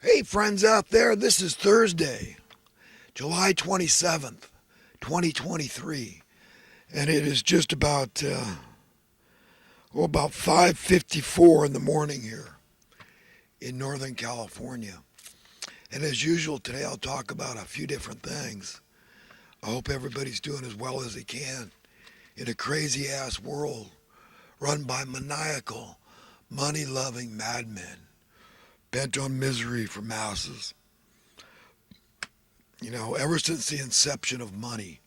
Hey, friends out there, this is Thursday, July 27th, 2023, and it is just about 5:54 in the morning here in Northern California. And as usual, today I'll talk about a few different things. I hope everybody's doing as well as they can in a crazy ass world run by maniacal, money loving madmen bent on misery for masses. Ever since the inception of money,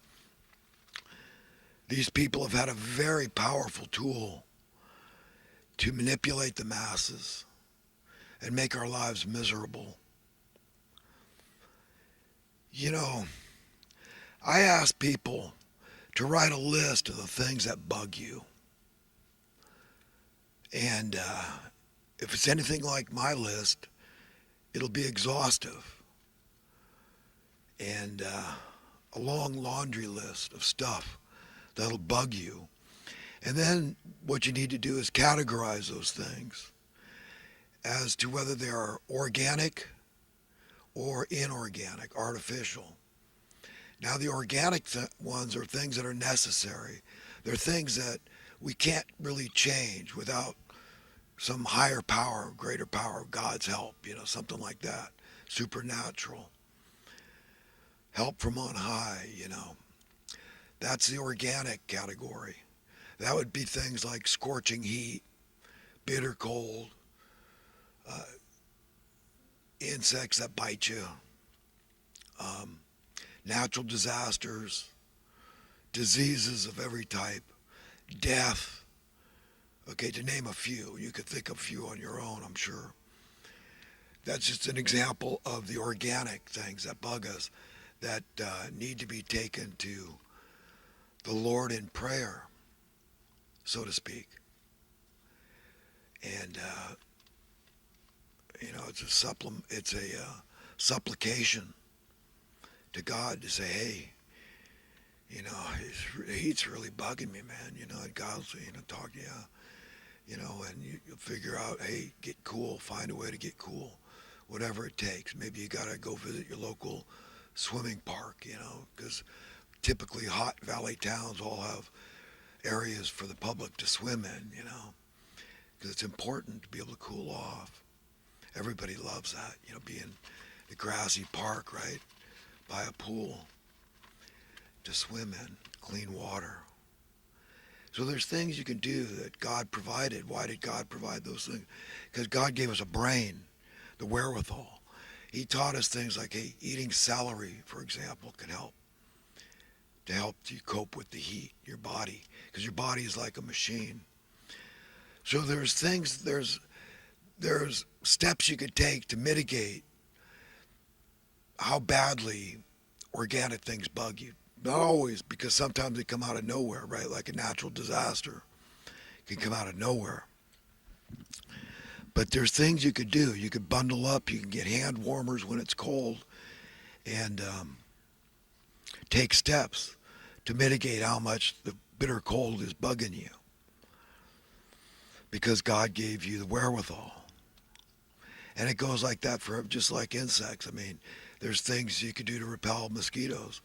these people have had a very powerful tool to manipulate the masses and make our lives miserable. You know, I ask people to write a list of the things that bug you. And if it's anything like my list, it'll be exhaustive and a long laundry list of stuff that'll bug you. And then what you need to do is categorize those things as to whether they are organic or inorganic, artificial. Now, the organic ones are things that are necessary. They're things that we can't really change without some higher power, greater power, God's help, something like that. Supernatural. Help from on high. That's the organic category. That would be things like scorching heat, bitter cold, uh, insects that bite you, um, natural disasters, diseases of every type, death. Okay, to name a few. You could think of a few on your own, I'm sure. That's just an example of the organic things that bug us that need to be taken to the Lord in prayer, so to speak. And it's a supplication to God to say, hey, heat's really bugging me, man. And God'll say, talk to you, and you'll figure out, hey, get cool, find a way to get cool, whatever it takes. Maybe you gotta go visit your local swimming park, because typically hot valley towns all have areas for the public to swim in, because it's important to be able to cool off. Everybody loves that, being in the grassy park, right, by a pool to swim in, clean water. So there's things you can do that God provided. Why did God provide those things? Because God gave us a brain, the wherewithal. He taught us things like, hey, eating celery, for example, can help to help you cope with the heat, your body, because your body is like a machine. So there's steps you could take to mitigate how badly organic things bug you. Not always, because sometimes they come out of nowhere, right? Like a natural disaster can come out of nowhere. But there's things you could do. You could bundle up. You can get hand warmers when it's cold, and take steps to mitigate how much the bitter cold is bugging you. Because God gave you the wherewithal. And it goes like that for just like insects. I mean, there's things you could do to repel mosquitoes.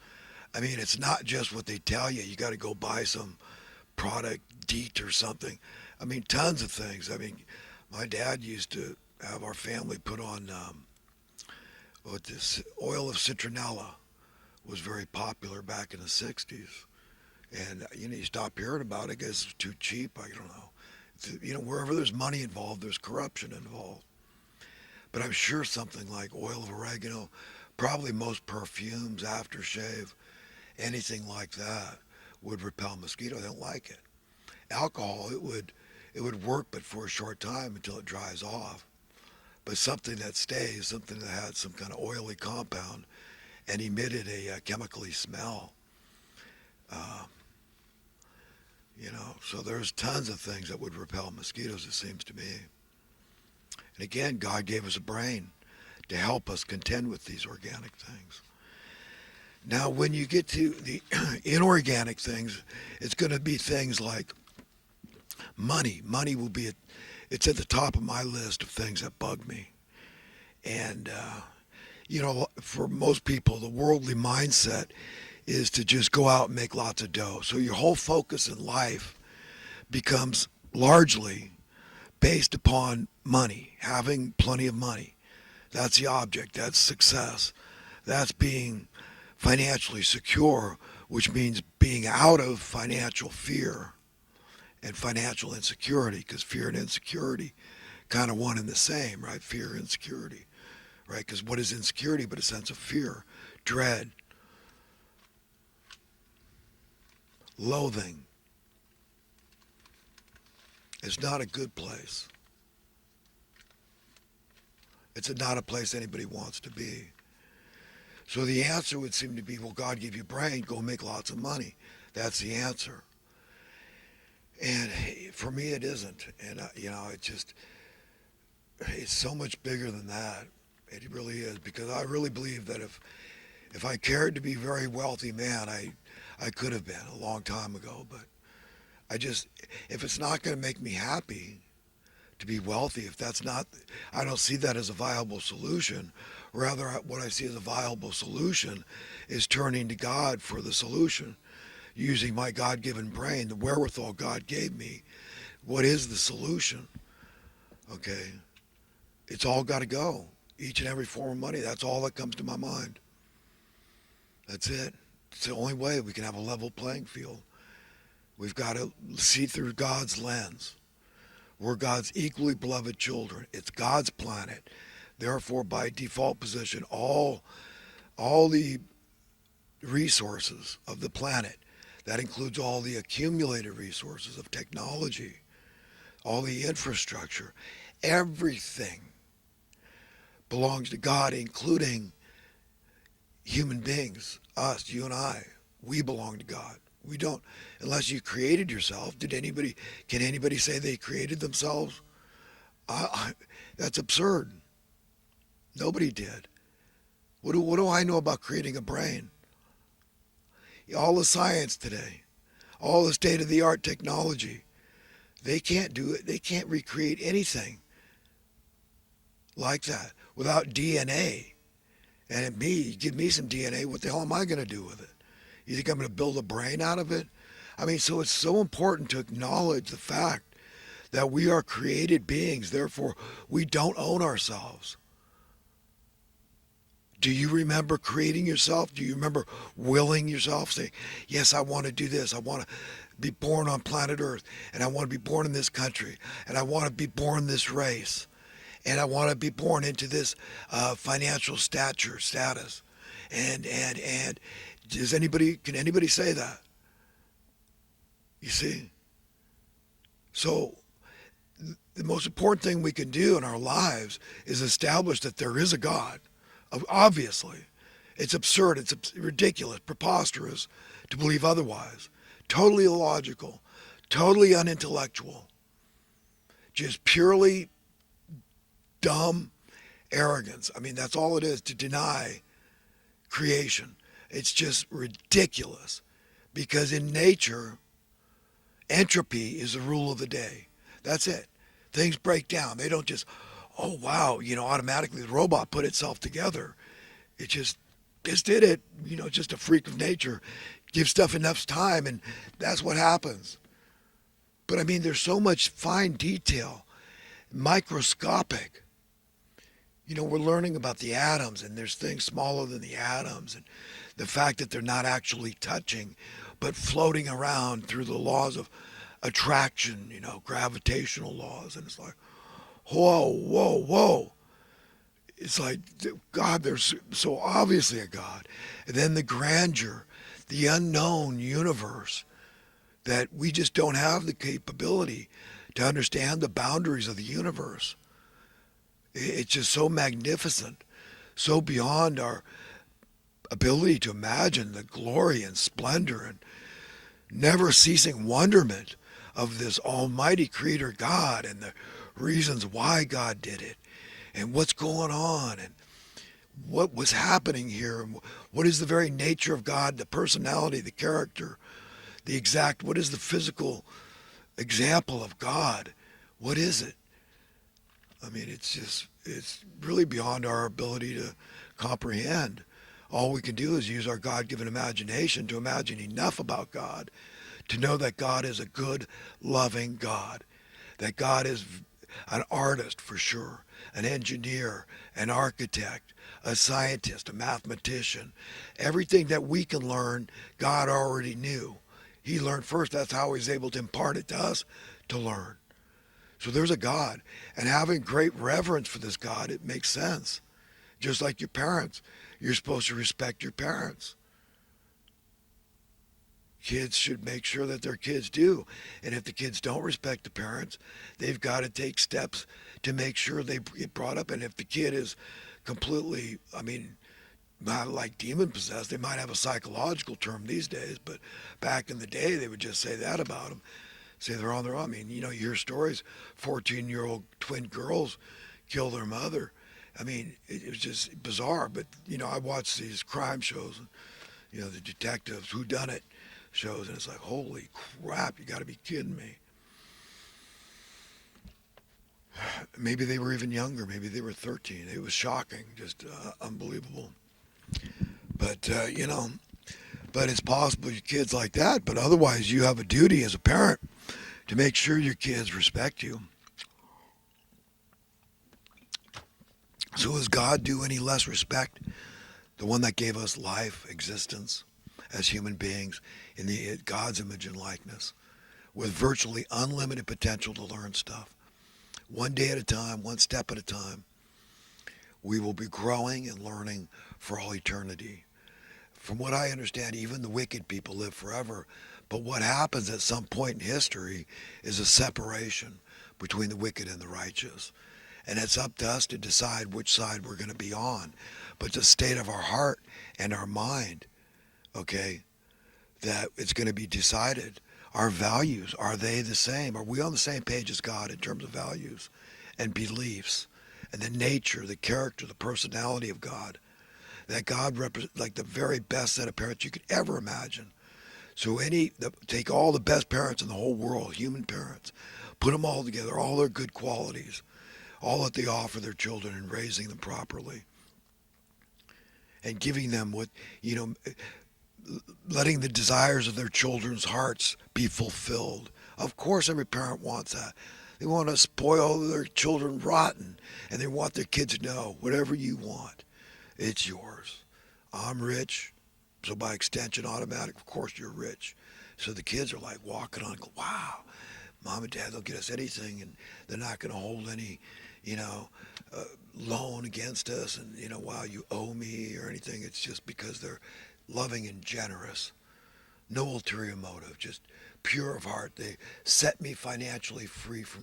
I mean, it's not just what they tell you. You got to go buy some product, DEET or something. I mean, tons of things. I mean, my dad used to have our family put on what this oil of citronella was very popular back in the 60s. And, you stop hearing about it because it's too cheap. I don't know. Wherever there's money involved, there's corruption involved. But I'm sure something like oil of oregano, probably most perfumes, aftershave, anything like that would repel mosquitoes. They don't like it. Alcohol, it would work, but for a short time until it dries off. But something that stays, something that had some kind of oily compound and emitted a chemically smell. Uh, so there's tons of things that would repel mosquitoes, it seems to me. And again, God gave us a brain to help us contend with these organic things. Now, when you get to the inorganic things, it's going to be things like money. Money will be it's at the top of my list of things that bug me. And, for most people, the worldly mindset is to just go out and make lots of dough. So your whole focus in life becomes largely based upon money, having plenty of money. That's the object. That's success. That's being financially secure, which means being out of financial fear and financial insecurity, because fear and insecurity kind of one and the same, right? Fear and insecurity, right? Because what is insecurity but a sense of fear, dread, loathing? It's not a good place. It's not a place anybody wants to be. So the answer would seem to be, well, God gave you a brain, go make lots of money. That's the answer. And for me, it isn't. And, it's so much bigger than that. It really is. Because I really believe that if I cared to be a very wealthy man, I could have been a long time ago. But if it's not going to make me happy to be wealthy, if that's not, I don't see that as a viable solution. Rather, what I see as a viable solution is turning to God for the solution, using my God-given brain, the wherewithal God gave me. What is the solution? Okay, it's all got to go. Each and every form of money, that's all that comes to my mind. That's it. It's the only way we can have a level playing field. We've got to see through God's lens. We're God's equally beloved children. It's God's planet. Therefore, by default position, all the resources of the planet, that includes all the accumulated resources of technology, all the infrastructure, everything belongs to God, including human beings, us, you and I. We belong to God. We don't, unless you created yourself. Can anybody say they created themselves? That's absurd. Nobody did. What do I know about creating a brain? All the science today, all the state-of-the-art technology, they can't do it. They can't recreate anything like that without DNA. And give me some DNA, what the hell am I going to do with it? You think I'm going to build a brain out of it? I mean, so it's so important to acknowledge the fact that we are created beings. Therefore, we don't own ourselves. Do you remember creating yourself? Do you remember willing yourself, saying, yes, I want to do this. I want to be born on planet Earth, and I want to be born in this country, and I want to be born this race, and I want to be born into this financial status. And can anybody say that? You see? So the most important thing we can do in our lives is establish that there is a God. Obviously, it's absurd, it's ridiculous, preposterous to believe otherwise. Totally illogical, totally unintellectual, just purely dumb arrogance. I mean, that's all it is, to deny creation. It's just ridiculous, because in nature, entropy is the rule of the day. That's it. Things break down. They don't just, oh wow, automatically the robot put itself together. It just did it. Just a freak of nature. Give stuff enough time and that's what happens. But I mean, there's so much fine detail, microscopic. We're learning about the atoms, and there's things smaller than the atoms, and the fact that they're not actually touching, but floating around through the laws of attraction, gravitational laws. And it's like, whoa, whoa, whoa. It's like, God, there's so obviously a God. And then the grandeur, the unknown universe, that we just don't have the capability to understand the boundaries of the universe. It's just so magnificent, so beyond our ability to imagine the glory and splendor and never ceasing wonderment of this almighty creator God, and the reasons why God did it, and what's going on, and what was happening here, and what is the very nature of God, the personality, the character, what is the physical example of God? What is it? I mean, it's it's really beyond our ability to comprehend. All we can do is use our God-given imagination to imagine enough about God to know that God is a good, loving God, that God is an artist for sure, an engineer, an architect, a scientist, a mathematician. Everything that we can learn, God already knew. He learned first. That's how he's able to impart it to us to learn. So there's a God. And having great reverence for this God, it makes sense. Just like your parents. You're supposed to respect your parents. Kids should make sure that their kids do. And if the kids don't respect the parents, they've got to take steps to make sure they get brought up. And if the kid is completely, I mean, not like demon possessed, they might have a psychological term these days, but back in the day, they would just say that about them. Say they're on their own. I mean, you know, you hear stories, 14-year-old twin girls kill their mother. I mean, it was just bizarre. But, you know, I watch these crime shows, and, you know, the detectives, who done it shows, and it's like, holy crap, you got to be kidding me. Maybe they were even younger. Maybe they were 13. It was shocking, just unbelievable. But, you know, but it's possible your kid's like that. But otherwise, you have a duty as a parent to make sure your kids respect you. So does God do any less respect the one that gave us life, existence as human beings in God's image and likeness, with virtually unlimited potential to learn stuff? One day at a time, one step at a time, we will be growing and learning for all eternity. From what I understand, even the wicked people live forever. But what happens at some point in history is a separation between the wicked and the righteous. And it's up to us to decide which side we're going to be on. But the state of our heart and our mind, okay, that it's going to be decided. Our values, are they the same? Are we on the same page as God in terms of values and beliefs and the nature, the character, the personality of God? That God represents like the very best set of parents you could ever imagine. So take all the best parents in the whole world, human parents, put them all together, all their good qualities, all that they offer their children and raising them properly and giving them what, you know, letting the desires of their children's hearts be fulfilled. Of course, every parent wants that. They want to spoil their children rotten, and they want their kids to know whatever you want, it's yours. I'm rich, so by extension, automatic, of course, you're rich. So the kids are like walking on, wow, mom and dad, they'll get us anything, and they're not going to hold any, you know, uh, loan against us, and, you know, wow, you owe me or anything. It's just because they're loving and generous. No ulterior motive, just pure of heart. They set me financially free from